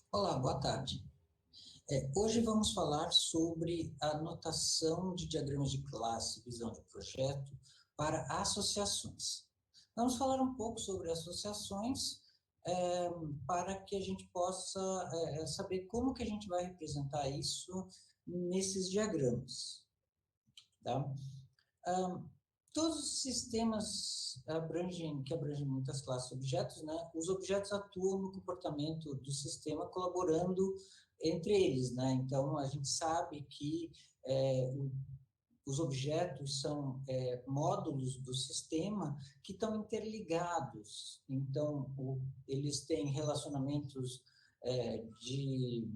Olá, boa tarde. Hoje vamos falar sobre a notação de diagramas de classe, visão de projeto para associações. Vamos falar um pouco sobre associações, é, para que a gente possa saber como que a gente vai representar isso nesses diagramas, tá? Ah, Todos os sistemas que abrangem muitas classes de objetos, né? Os objetos atuam no comportamento do sistema, colaborando entre eles, né? Então, a gente sabe que os objetos são módulos do sistema que estão interligados. Então, eles têm relacionamentos de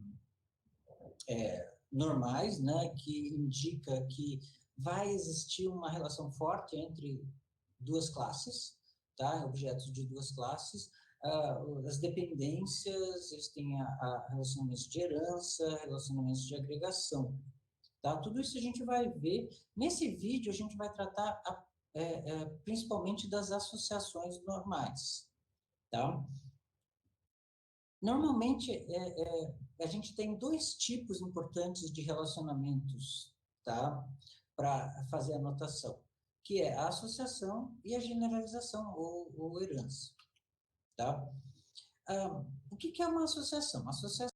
normais, né? Que indica que vai existir uma relação forte entre duas classes, tá? Objetos de duas classes. As dependências, eles têm relacionamentos de herança, relacionamentos de agregação, tá? Tudo isso a gente vai ver. Nesse vídeo, a gente vai tratar principalmente das associações normais, tá? Normalmente, a gente tem dois tipos importantes de relacionamentos, tá? Para fazer a notação, que é a associação e a generalização ou herança, tá? O que que é uma associação? Uma associação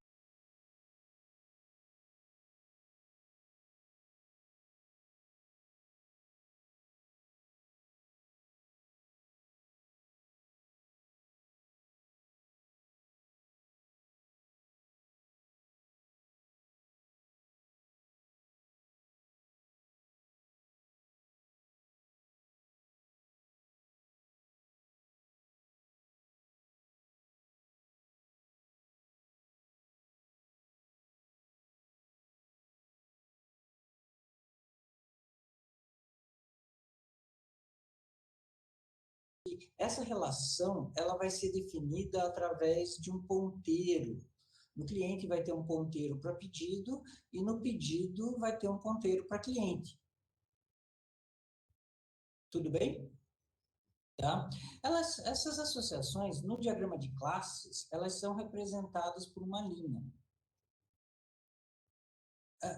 essa relação, ela vai ser definida através de um ponteiro. No cliente vai ter um ponteiro para pedido e no pedido vai ter um ponteiro para cliente. Tudo bem? Tá? Essas associações, no diagrama de classes, elas são representadas por uma linha.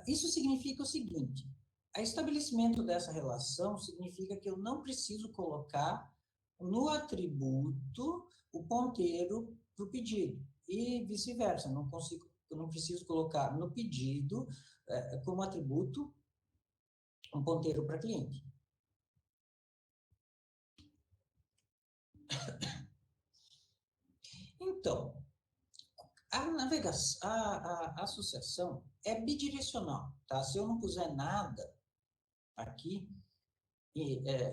Isso significa o seguinte: o estabelecimento dessa relação significa que eu não preciso colocar no atributo o ponteiro para o pedido, e vice-versa, eu não preciso colocar no pedido, como atributo, um ponteiro para cliente. Então, a associação é bidirecional, tá? Se eu não puser nada aqui,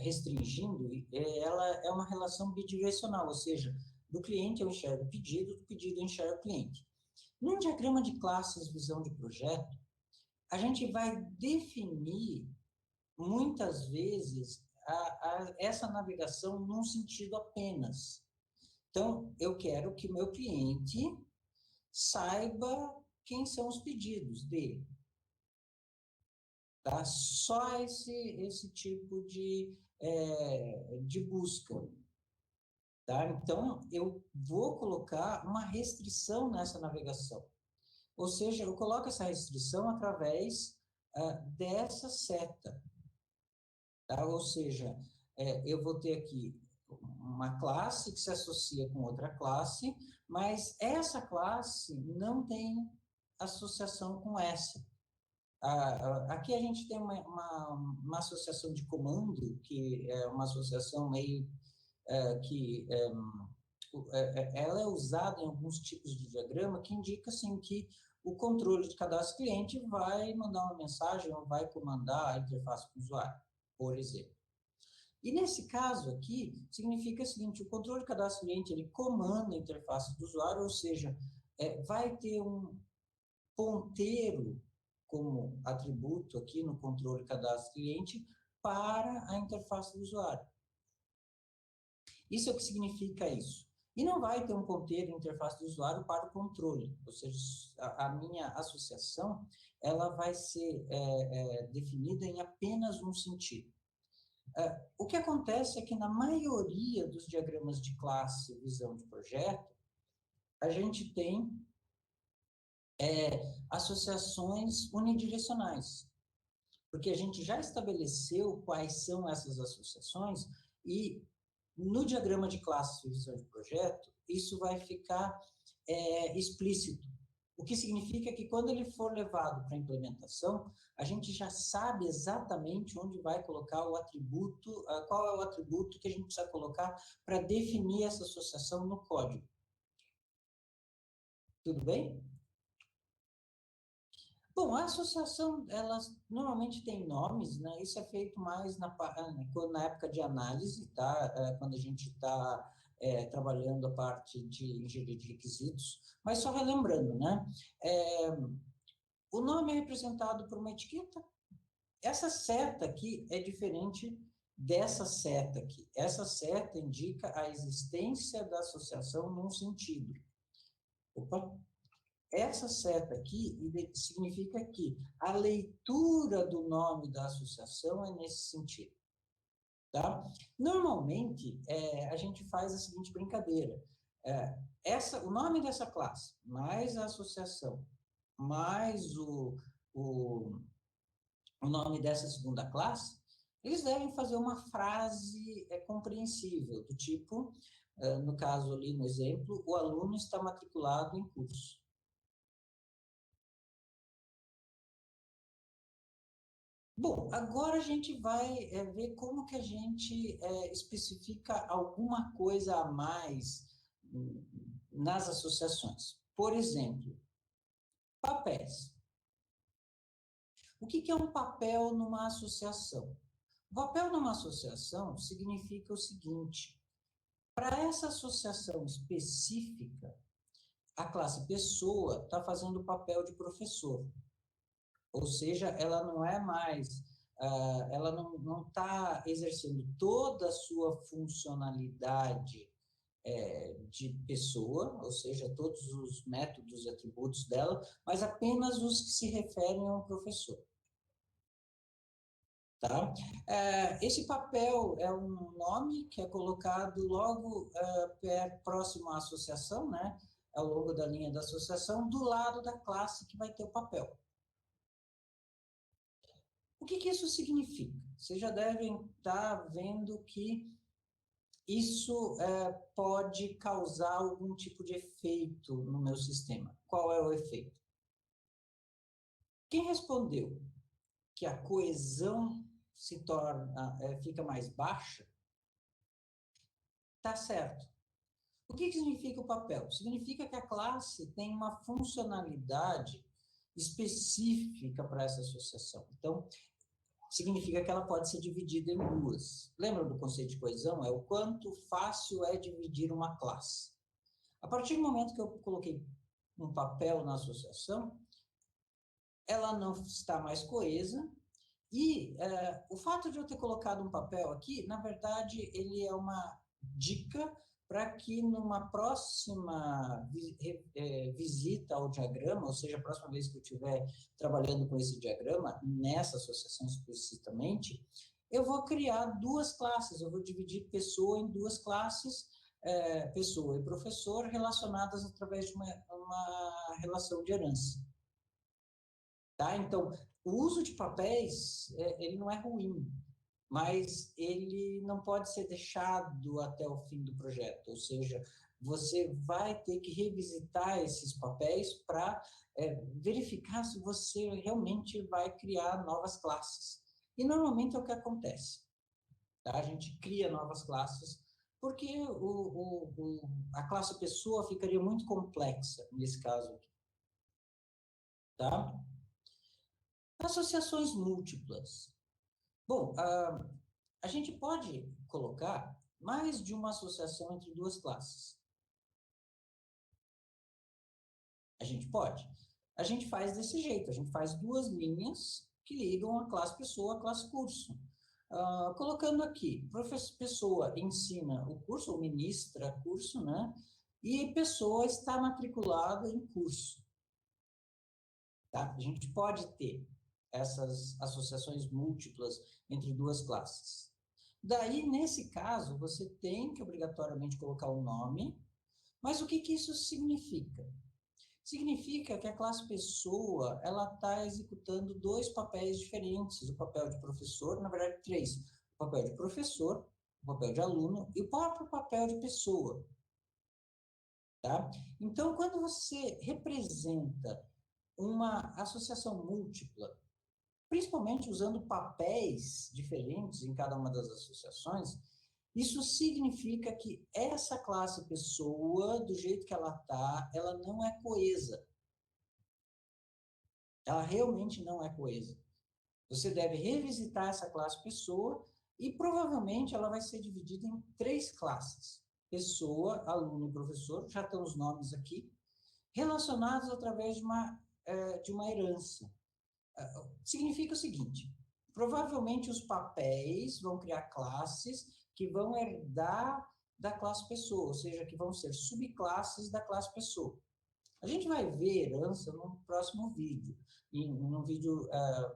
restringindo, ela é uma relação bidirecional, ou seja, do cliente eu enxergo o pedido, do pedido eu enxergo o cliente. Num diagrama de classes, visão de projeto, a gente vai definir, muitas vezes, essa navegação num sentido apenas. Então, eu quero que meu cliente saiba quem são os pedidos dele. Tá? Só esse tipo de busca. Tá? Então, eu vou colocar uma restrição nessa navegação. Ou seja, eu coloco essa restrição através dessa seta. Tá? Ou seja, eu vou ter aqui uma classe que se associa com outra classe, mas essa classe não tem associação com essa. Aqui a gente tem uma associação de comando, que é uma associação meio que ela é usada em alguns tipos de diagrama que indica assim que o controle de cadastro cliente vai mandar uma mensagem ou vai comandar a interface com o usuário, por exemplo. E nesse caso aqui, significa o seguinte: o controle de cadastro cliente ele comanda a interface do usuário, ou seja, vai ter um ponteiro como atributo aqui no controle cadastro cliente para a interface do usuário. Isso é o que significa isso. E não vai ter um ponteiro interface do usuário para o controle, ou seja, a minha associação ela vai ser definida em apenas um sentido. O que acontece é que na maioria dos diagramas de classe, visão de projeto, a gente tem associações unidirecionais, porque a gente já estabeleceu quais são essas associações e no diagrama de classe de visão de projeto, isso vai ficar explícito. O que significa que quando ele for levado para a implementação, a gente já sabe exatamente onde vai colocar o atributo, qual é o atributo que a gente precisa colocar para definir essa associação no código. Tudo bem? Bom, a associação, elas normalmente tem nomes, né? Isso é feito mais na época de análise, tá? Quando a gente está trabalhando a parte de engenharia de requisitos. Mas só relembrando, né? O nome é representado por uma etiqueta. Essa seta aqui é diferente dessa seta aqui. Essa seta indica a existência da associação num sentido. Opa! Essa seta aqui significa que a leitura do nome da associação é nesse sentido. Tá? Normalmente, a gente faz a seguinte brincadeira. O nome dessa classe, mais a associação, mais o nome dessa segunda classe, eles devem fazer uma frase compreensível, do tipo, no caso ali no exemplo, o aluno está matriculado em curso. Bom, agora a gente vai ver como que a gente especifica alguma coisa a mais nas associações. Por exemplo, papéis. O que é um papel numa associação? O papel numa associação significa o seguinte: para essa associação específica, a classe pessoa está fazendo o papel de professor. Ou seja, ela não é mais, ela não está exercendo toda a sua funcionalidade de pessoa, ou seja, todos os métodos e atributos dela, mas apenas os que se referem a um professor. Tá? Esse papel é um nome que é colocado logo próximo à associação, né? Ao longo da linha da associação, do lado da classe que vai ter o papel. O que isso significa? Vocês já devem estar vendo que isso pode causar algum tipo de efeito no meu sistema. Qual é o efeito? Quem respondeu que a coesão fica mais baixa, está certo. O que significa o papel? Significa que a classe tem uma funcionalidade específica para essa associação. Então, significa que ela pode ser dividida em duas. Lembra do conceito de coesão? É o quanto fácil é dividir uma classe. A partir do momento que eu coloquei um papel na associação, ela não está mais coesa, e o fato de eu ter colocado um papel aqui, na verdade, ele é uma dica para que numa próxima visita ao diagrama, ou seja, a próxima vez que eu estiver trabalhando com esse diagrama, nessa associação explicitamente, eu vou criar duas classes, eu vou dividir pessoa em duas classes, pessoa e professor, relacionadas através de uma relação de herança. Tá? Então, o uso de papéis, ele não é ruim, mas ele não pode ser deixado até o fim do projeto, ou seja, você vai ter que revisitar esses papéis para verificar se você realmente vai criar novas classes. E normalmente é o que acontece. Tá? A gente cria novas classes, porque a classe pessoa ficaria muito complexa nesse caso aqui. Tá? Associações múltiplas. Bom, a gente pode colocar mais de uma associação entre duas classes. A gente pode. A gente faz desse jeito, a gente faz duas linhas que ligam a classe pessoa à classe curso. Colocando aqui, pessoa ensina o curso, ou ministra curso, né? E pessoa está matriculada em curso. Tá? A gente pode ter essas associações múltiplas entre duas classes. Daí, nesse caso, você tem que obrigatoriamente colocar o nome, mas o que isso significa? significa que a classe pessoa, ela está executando dois papéis diferentes, o papel de professor, na verdade, três, o papel de professor, o papel de aluno e o próprio papel de pessoa, tá? Então, quando você representa uma associação múltipla, principalmente usando papéis diferentes em cada uma das associações, isso significa que essa classe pessoa, do jeito que ela está, ela não é coesa. Ela realmente não é coesa. Você deve revisitar essa classe pessoa e provavelmente ela vai ser dividida em três classes. Pessoa, aluno e professor, já estão os nomes aqui, relacionados através de uma herança. Significa o seguinte, provavelmente os papéis vão criar classes que vão herdar da classe pessoa, ou seja, que vão ser subclasses da classe pessoa. A gente vai ver herança no próximo vídeo, num vídeo,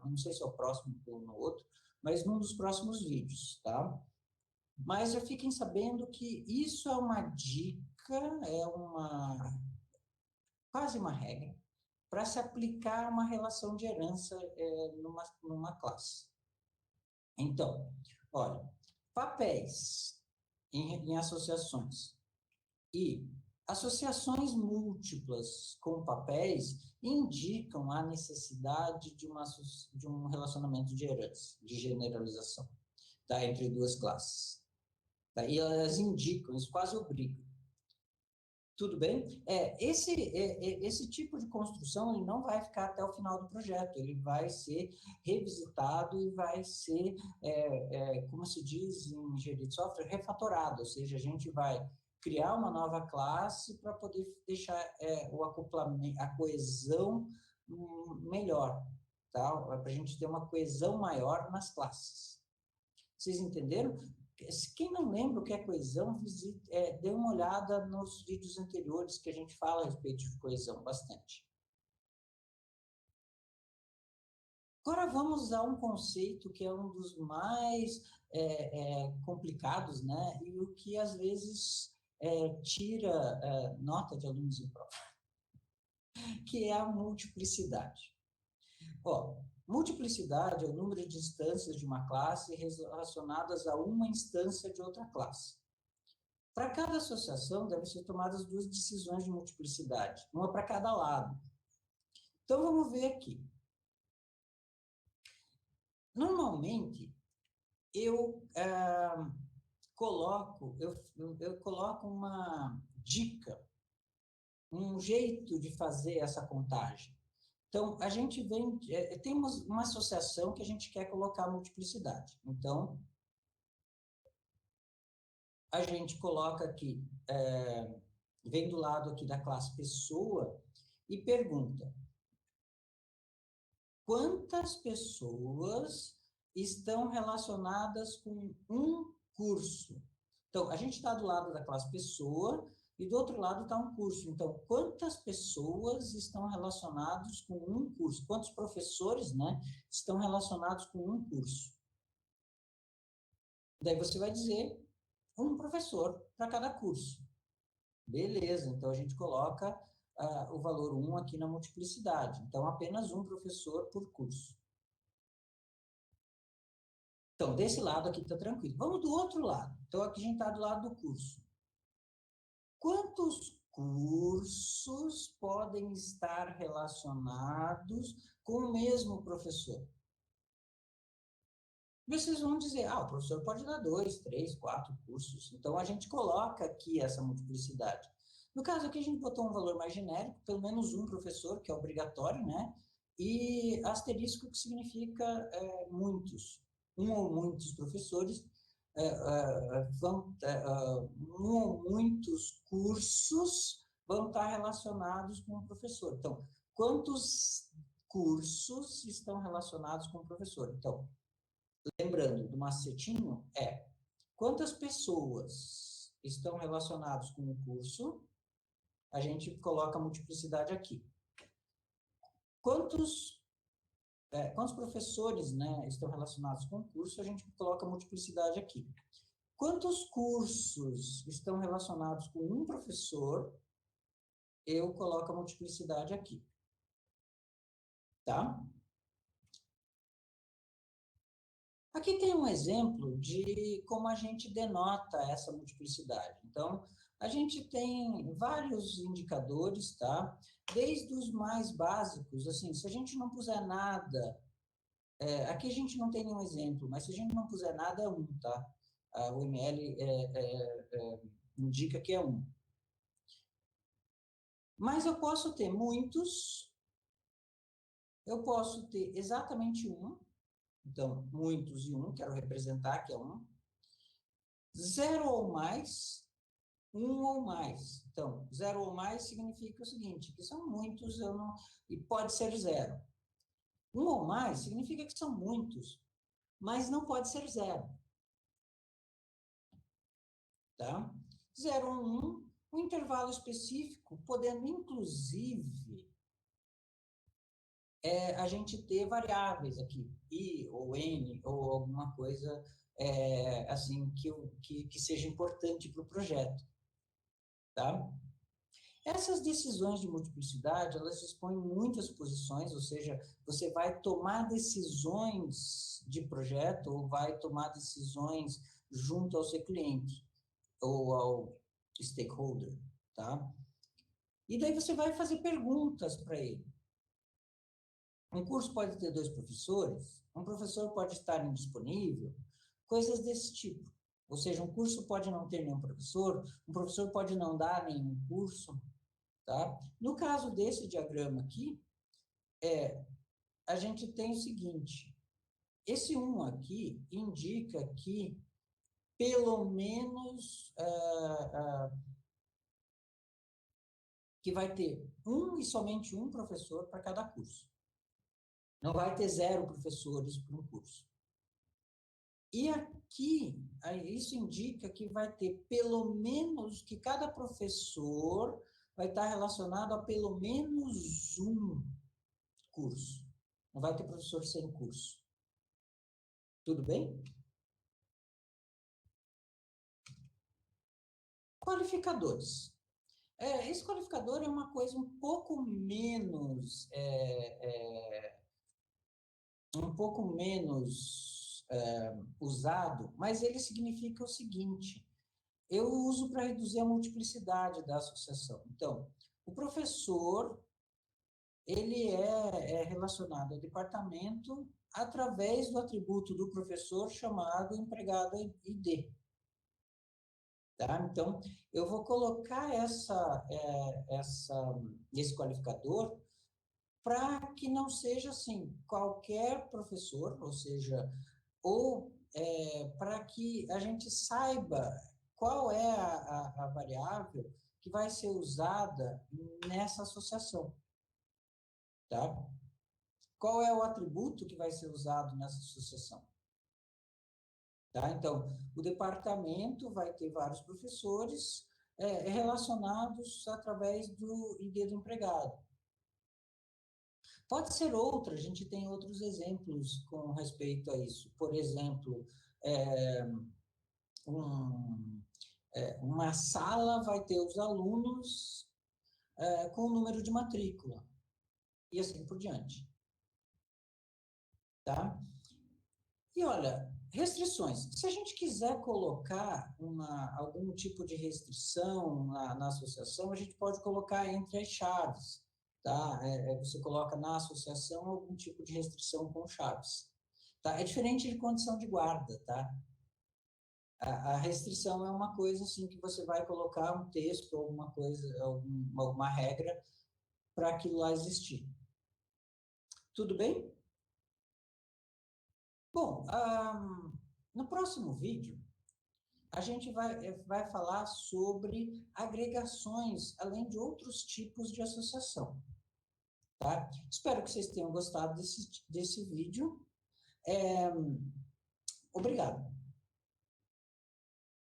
não sei se é o próximo ou no outro, mas num dos próximos vídeos, tá? Mas já fiquem sabendo que isso é uma dica, quase uma regra, para se aplicar uma relação de herança numa classe. Então, olha, papéis em associações e associações múltiplas com papéis indicam a necessidade de um relacionamento de herança, de generalização, tá, entre duas classes. Tá? E elas indicam, isso quase obrigam. Tudo bem? Esse tipo de construção ele não vai ficar até o final do projeto, ele vai ser revisitado e vai ser, como se diz em engenharia de software, refatorado, ou seja, a gente vai criar uma nova classe para poder deixar o acoplamento, a coesão melhor, tá? Para a gente ter uma coesão maior nas classes. Vocês entenderam? Quem não lembra o que é coesão, dê uma olhada nos vídeos anteriores que a gente fala a respeito de coesão bastante. Agora vamos usar um conceito que é um dos mais complicados, né? E o que às vezes tira nota de alunos em prova, que é a multiplicidade. Multiplicidade é o número de instâncias de uma classe relacionadas a uma instância de outra classe. Para cada associação, devem ser tomadas duas decisões de multiplicidade, uma para cada lado. Então, vamos ver aqui. Normalmente, eu coloco uma dica, um jeito de fazer essa contagem. Então, a gente tem uma associação que a gente quer colocar a multiplicidade. Então, a gente coloca aqui, vem do lado aqui da classe pessoa e pergunta: quantas pessoas estão relacionadas com um curso? Então, a gente está do lado da classe pessoa e do outro lado está um curso. Então, quantas pessoas estão relacionadas com um curso? Quantos professores, né, estão relacionados com um curso? Daí você vai dizer um professor para cada curso. Beleza, então a gente coloca o valor 1 aqui na multiplicidade. Então, apenas um professor por curso. Então, desse lado aqui está tranquilo. Vamos do outro lado. Então, aqui a gente está do lado do curso. Quantos cursos podem estar relacionados com o mesmo professor? Vocês vão dizer, o professor pode dar 2, 3, 4 cursos. Então, a gente coloca aqui essa multiplicidade. No caso aqui, a gente botou um valor mais genérico, pelo menos um professor, que é obrigatório, né? E asterisco, que significa muitos. Um ou muitos professores, um ou muitos cursos vão estar relacionados com o professor. Então, quantos cursos estão relacionados com o professor? Então, lembrando do macetinho, quantas pessoas estão relacionadas com o curso, a gente coloca a multiplicidade aqui. Quantos professores, né, estão relacionados com o curso, a gente coloca a multiplicidade aqui. Quantos cursos estão relacionados com um professor, eu coloco a multiplicidade aqui, tá? Aqui tem um exemplo de como a gente denota essa multiplicidade. Então, a gente tem vários indicadores, tá? Desde os mais básicos, assim, se a gente não puser nada, aqui a gente não tem nenhum exemplo, mas se a gente não puser nada, é 1, tá? O ml indica que é 1. Mas eu posso ter muitos, eu posso ter exatamente 1, então, muitos e 1, quero representar que é 1. 0 ou mais, 1 ou mais. Então, 0 ou mais significa o seguinte, que são muitos, e pode ser 0. 1 ou mais significa que são muitos, mas não pode ser 0. Tá? 0 ou 1, um intervalo específico, podendo, inclusive, a gente ter variáveis aqui, i ou n, ou alguma coisa assim que seja importante para o projeto. Tá? Essas decisões de multiplicidade, elas expõem muitas posições, ou seja, você vai tomar decisões de projeto ou vai tomar decisões junto ao seu cliente ou ao stakeholder, tá? E daí você vai fazer perguntas para ele. Um curso pode ter 2 professores, um professor pode estar indisponível, coisas desse tipo. Ou seja, um curso pode não ter nenhum professor, um professor pode não dar nenhum curso, tá? No caso desse diagrama aqui, a gente tem o seguinte, esse 1 aqui indica que pelo menos que vai ter um e somente um professor para cada curso. Não vai ter 0 professores para um curso. E aqui, isso indica que vai ter pelo menos, que cada professor vai estar relacionado a pelo menos um curso. Não vai ter professor sem curso. Tudo bem? Qualificadores. Esse qualificador é uma coisa um pouco menos usado, mas ele significa o seguinte, eu uso para reduzir a multiplicidade da associação. Então, o professor, ele é relacionado ao departamento através do atributo do professor chamado empregado ID. Tá? Então, eu vou colocar esse qualificador para que não seja assim, qualquer professor, ou seja, para que a gente saiba qual é a variável que vai ser usada nessa associação, tá? Qual é o atributo que vai ser usado nessa associação? Tá? Então, o departamento vai ter vários professores relacionados através do ID do empregado. Pode ser outra, a gente tem outros exemplos com respeito a isso. Por exemplo, uma sala vai ter os alunos com o número de matrícula, e assim por diante. Tá? E olha, restrições. Se a gente quiser colocar algum tipo de restrição na associação, a gente pode colocar entre as chaves. Tá? Você coloca na associação algum tipo de restrição com chaves. Tá? É diferente de condição de guarda, tá? A restrição é uma coisa assim que você vai colocar um texto, alguma coisa, alguma regra para aquilo lá existir. Tudo bem? Bom, no próximo vídeo, a gente vai falar sobre agregações, além de outros tipos de associação. Tá? Espero que vocês tenham gostado desse vídeo. Obrigado.